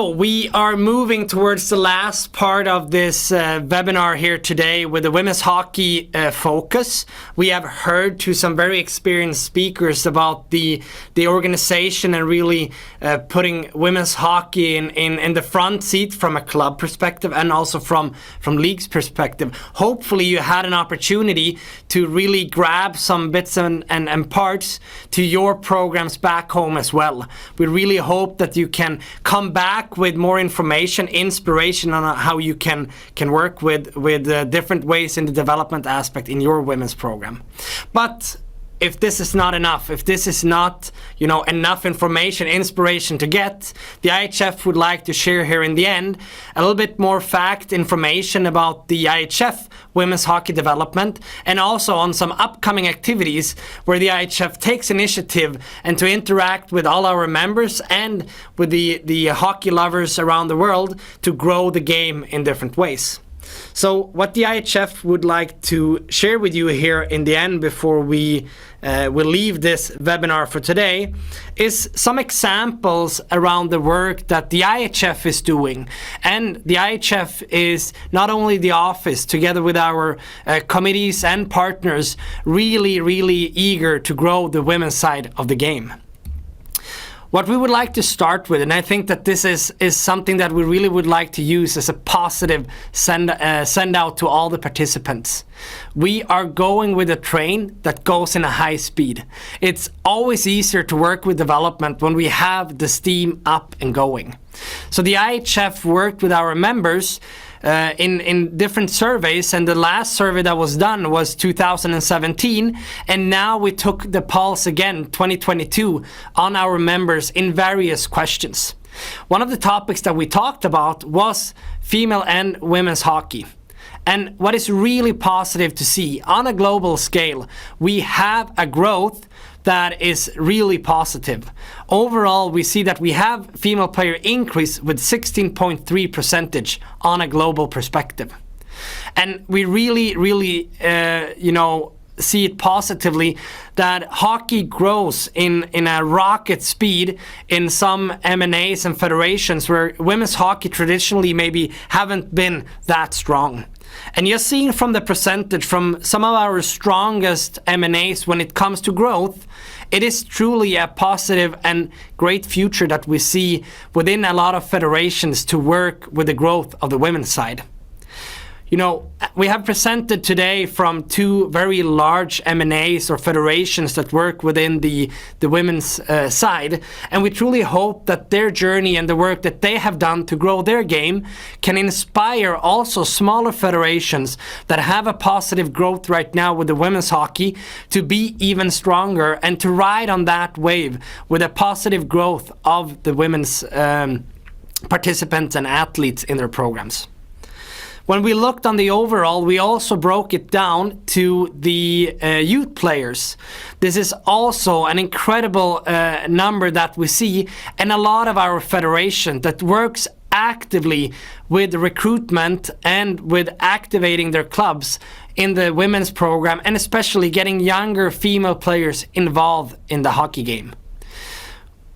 So we are moving towards the last part of this webinar here today with the women's hockey focus. We have heard to some very experienced speakers about the organization and really putting women's hockey in the front seat from a club perspective and also from league's perspective. Hopefully you had an opportunity to really grab some bits and parts to your programs back home as well. We really hope that you can come back with more information, inspiration on how you can work with different ways in the development aspect in your women's program. But if this is not enough, if this is not, enough information, inspiration to get, the IIHF would like to share here in the end a little bit more fact information about the IIHF women's hockey development and also on some upcoming activities where the IIHF takes initiative and to interact with all our members and with the hockey lovers around the world to grow the game in different ways. So what the IIHF would like to share with you here in the end before we will leave this webinar for today is some examples around the work that the IIHF is doing. And the IIHF is not only the office, together with our committees and partners, really eager to grow the women's side of the game. What we would like to start with, and I think that this is something that we really would like to use as a positive send out to all the participants. We are going with a train that goes in a high speed. It's always easier to work with development when we have the steam up and going. So the IIHF worked with our members in different surveys, and the last survey that was done was 2017, and now we took the pulse again 2022 on our members in various questions. One of the topics that we talked about was female and women's hockey. And what is really positive to see on a global scale, we have a growth that is really positive. Overall, we see that we have female player increase with 16.3% on a global perspective. And we really, see it positively that hockey grows in a rocket speed in some M&As and federations where women's hockey traditionally maybe haven't been that strong. And you're seeing from the percentage from some of our strongest M&As when it comes to growth, it is truly a positive and great future that we see within a lot of federations to work with the growth of the women's side. We have presented today from two very large M&As or federations that work within the women's side, and we truly hope that their journey and the work that they have done to grow their game can inspire also smaller federations that have a positive growth right now with the women's hockey to be even stronger and to ride on that wave with a positive growth of the women's participants and athletes in their programs. When we looked on the overall, we also broke it down to the youth players. This is also an incredible number that we see, and a lot of our federation that works actively with recruitment and with activating their clubs in the women's program, and especially getting younger female players involved in the hockey game.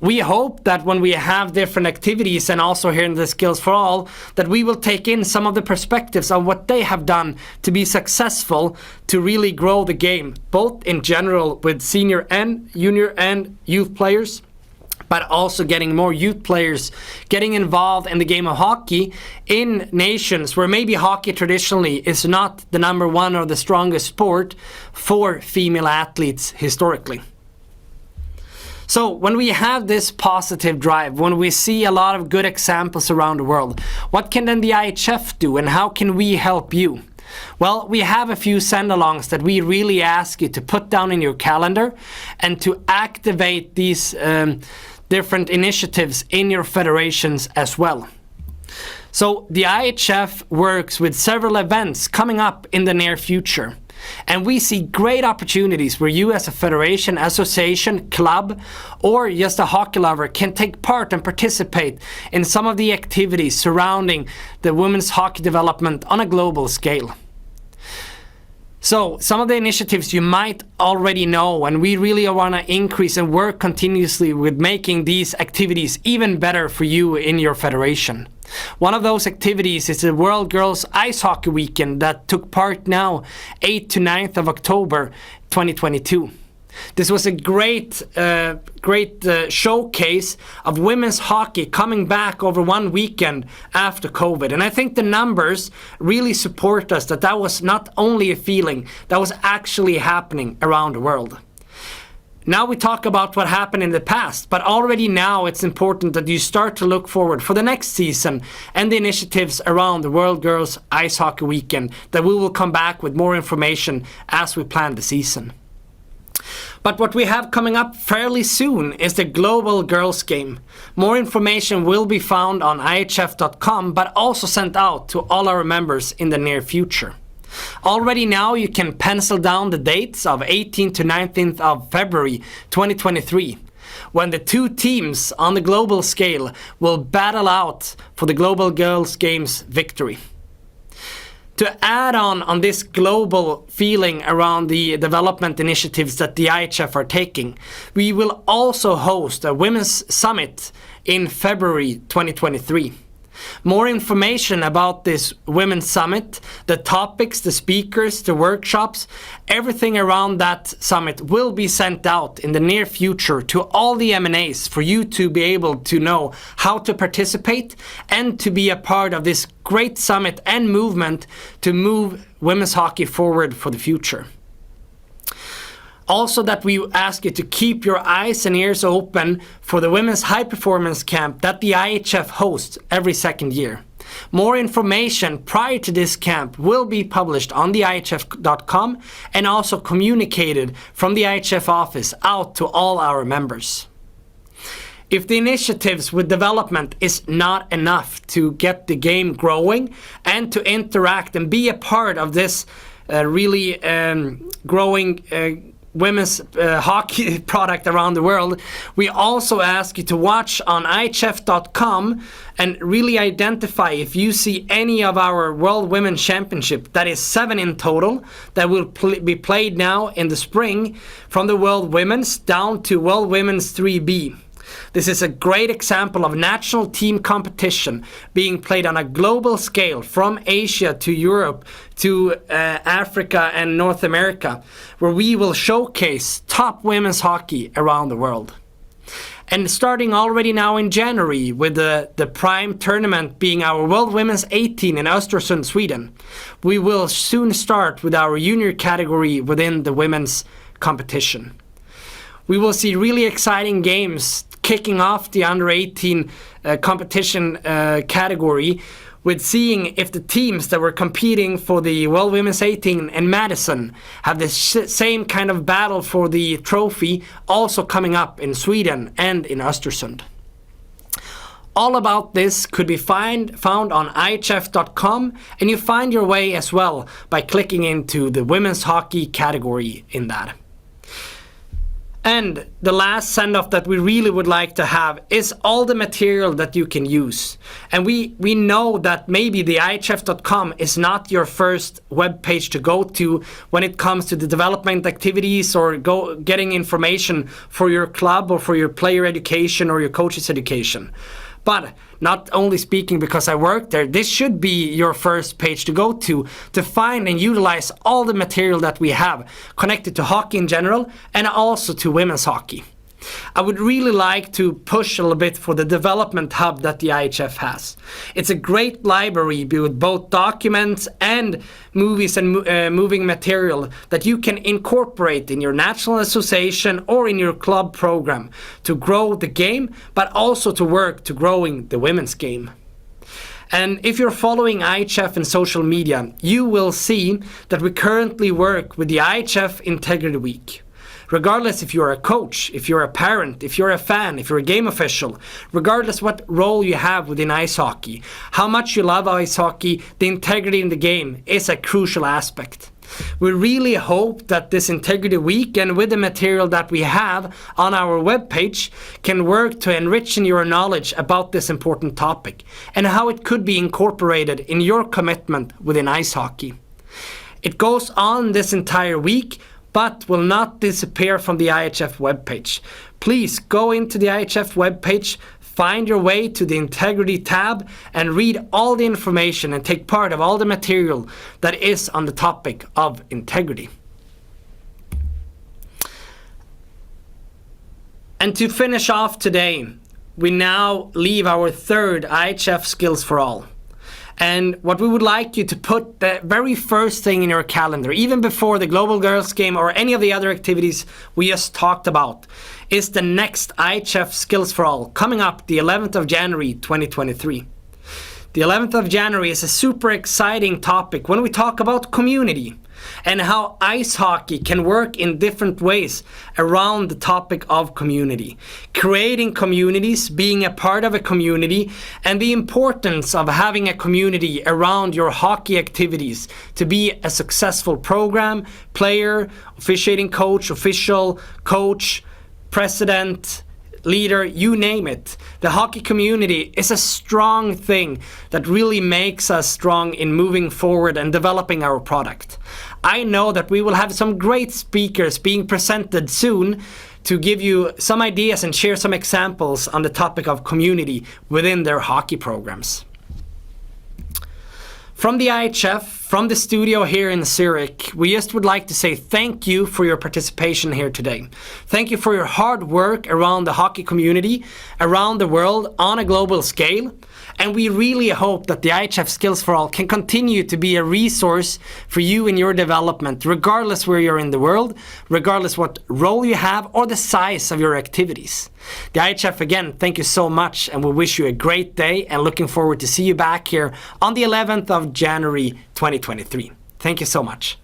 We hope that when we have different activities and also here in the Skills4All, that we will take in some of the perspectives on what they have done to be successful to really grow the game, both in general with senior and junior and youth players, but also getting more youth players getting involved in the game of hockey in nations where maybe hockey traditionally is not the number one or the strongest sport for female athletes historically. So when we have this positive drive, when we see a lot of good examples around the world, what can then the IIHF do and how can we help you? Well, we have a few send-alongs that we really ask you to put down in your calendar and to activate these different initiatives in your federations as well. So the IIHF works with several events coming up in the near future. And we see great opportunities where you as a federation, association, club, or just a hockey lover can take part and participate in some of the activities surrounding the women's hockey development on a global scale. So some of the initiatives you might already know, and we really want to increase and work continuously with making these activities even better for you in your federation. One of those activities is the World Girls Ice Hockey Weekend that took part now 8th to 9th of October 2022. This was a great showcase of women's hockey coming back over one weekend after COVID. And I think the numbers really support us that was not only a feeling, that was actually happening around the world. Now we talk about what happened in the past, but already now it's important that you start to look forward for the next season and the initiatives around the World Girls Ice Hockey Weekend, that we will come back with more information as we plan the season. But what we have coming up fairly soon is the Global Girls Game. More information will be found on IIHF.com, but also sent out to all our members in the near future. Already now you can pencil down the dates of 18th to 19th of February 2023, when the two teams on the global scale will battle out for the Global Girls Games victory. To add on this global feeling around the development initiatives that the IIHF are taking, we will also host a Women's Summit in February 2023. More information about this Women's Summit, the topics, the speakers, the workshops, everything around that summit will be sent out in the near future to all the M&As for you to be able to know how to participate and to be a part of this great summit and movement to move women's hockey forward for the future. Also, that we ask you to keep your eyes and ears open for the Women's High Performance Camp that the IIHF hosts every second year. More information prior to this camp will be published on the IIHF.com and also communicated from the IIHF office out to all our members. If the initiatives with development is not enough to get the game growing and to interact and be a part of this really growing women's hockey product around the world, we also ask you to watch on IIHF.com and really identify if you see any of our World Women's Championship, that is 7 in total, that will be played now in the spring, from the World Women's down to World Women's 3B. This is a great example of national team competition being played on a global scale from Asia to Europe to Africa and North America, where we will showcase top women's hockey around the world. And starting already now in January with the prime tournament being our World Women's 18 in Östersund, Sweden, we will soon start with our junior category within the women's competition. We will see really exciting games kicking off the under 18 competition category, with seeing if the teams that were competing for the World Women's 18 in Madison have the same kind of battle for the trophy also coming up in Sweden and in Östersund. All about this could be found on IIHF.com, and you find your way as well by clicking into the women's hockey category in that. And the last send-off that we really would like to have is all the material that you can use. And we know that maybe the IIHF.com is not your first web page to go to when it comes to the development activities or getting information for your club or for your player education or your coach's education. But not only speaking because I work there, this should be your first page to go to find and utilize all the material that we have connected to hockey in general and also to women's hockey. I would really like to push a little bit for the development hub that the IIHF has. It's a great library with both documents and movies and moving material that you can incorporate in your national association or in your club program to grow the game, but also to work to growing the women's game. And if you're following IIHF in social media, you will see that we currently work with the IIHF Integrity Week. Regardless if you're a coach, if you're a parent, if you're a fan, if you're a game official, regardless what role you have within ice hockey, how much you love ice hockey, the integrity in the game is a crucial aspect. We really hope that this Integrity Week and with the material that we have on our webpage can work to enrich your knowledge about this important topic and how it could be incorporated in your commitment within ice hockey. It goes on this entire week, but will not disappear from the IIHF webpage. Please go into the IIHF webpage, find your way to the Integrity tab, and read all the information and take part of all the material that is on the topic of integrity. And to finish off today, we now leave our third IIHF Skills for All. And what we would like you to put the very first thing in your calendar, even before the Global Girls Game or any of the other activities we just talked about, is the next IIHF Skills for All, coming up the 11th of January 2023. The 11th of January is a super exciting topic when we talk about community and how ice hockey can work in different ways around the topic of community. Creating communities, being a part of a community, and the importance of having a community around your hockey activities to be a successful program, player, officiating coach, official, coach, president, leader, you name it. The hockey community is a strong thing that really makes us strong in moving forward and developing our product. I know that we will have some great speakers being presented soon to give you some ideas and share some examples on the topic of community within their hockey programs. From the IIHF, from the studio here in Zurich, we just would like to say thank you for your participation here today. Thank you for your hard work around the hockey community, around the world on a global scale. And we really hope that the IIHF Skills for All can continue to be a resource for you in your development, regardless where you're in the world, regardless what role you have or the size of your activities. The IIHF, again, thank you so much, and we wish you a great day and looking forward to see you back here on the 11th of January 2023. Thank you so much.